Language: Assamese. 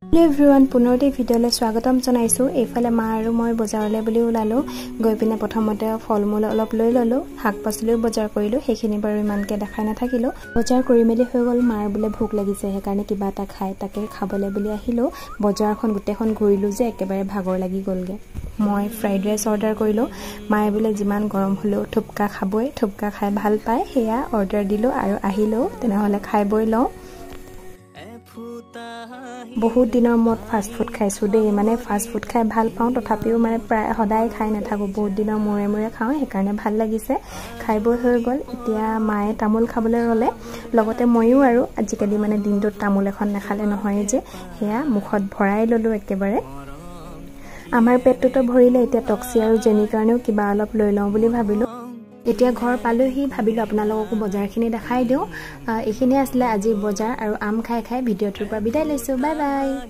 हेलो एवरीवन पुनरते भिडियोले स्वागतम जनाइछु एफाले मा आरु মই বজাৰলে বুলি ওলালো গৈ পিনে প্ৰথমতে ফলমূল অলপ লৈ ললো শাক-পাচলি বজাৰ কৰিলো হেখিনি বাৰু ইমানকে দেখাই নাথাকিলো বজাৰ কৰি মেলি হৈ গল মাৰ বুলে ভোক লাগিছে হে কাৰণে কিবা এটা খাই তাকে খাবলে বুলি আহিলো বজাৰখন গুটেখন ঘুৰিলো যে একেবাৰে ভাগৰ লাগি গলগে মই ফ্ৰাইড ৰাইস অৰ্ডাৰ কৰিলো মায়ে বুলে যিমান গৰম হলো থুপকা খাবই থুপকা খাই ভাল পায় হেয়া অৰ্ডাৰ দিলো আৰু আহিলো তেনেহলে খাই বই লও बहुत दिनर मत फास्ट फूड खाइछु दे माने फास्ट फूड खाइ ভাল পাও তথাপিও মানে প্ৰায় সদায় খাই নাথাকো বহুত দিনৰ মৰে মৰে খাও হে কাৰণে ভাল লাগিছে খাই বই হৈ গল এতিয়া মায়ে তামুল খাবলৈ ৰলে লগতে মইও আৰু আজিকালি মানে দিনটো তামুল এখন নাখালে নহয় যে হেয়া মুখত ভৰাই ললো একেবাৰে আমাৰ পেটটো ভৰিলে এতিয়া টক্সি আৰু জেনি কাৰণেও কিবা অলপ লৈ লওঁ বুলি ভাবিলো এতিয়া ঘৰ পালোহি ভাবিলো আপোনালোককো বজাৰখিনি দেখাই দিও এখিনি আসলে আজি বজাৰ আৰু আম খাই খাই ভিডিওটোৰ পৰা বিদায় লৈছো বাই বাই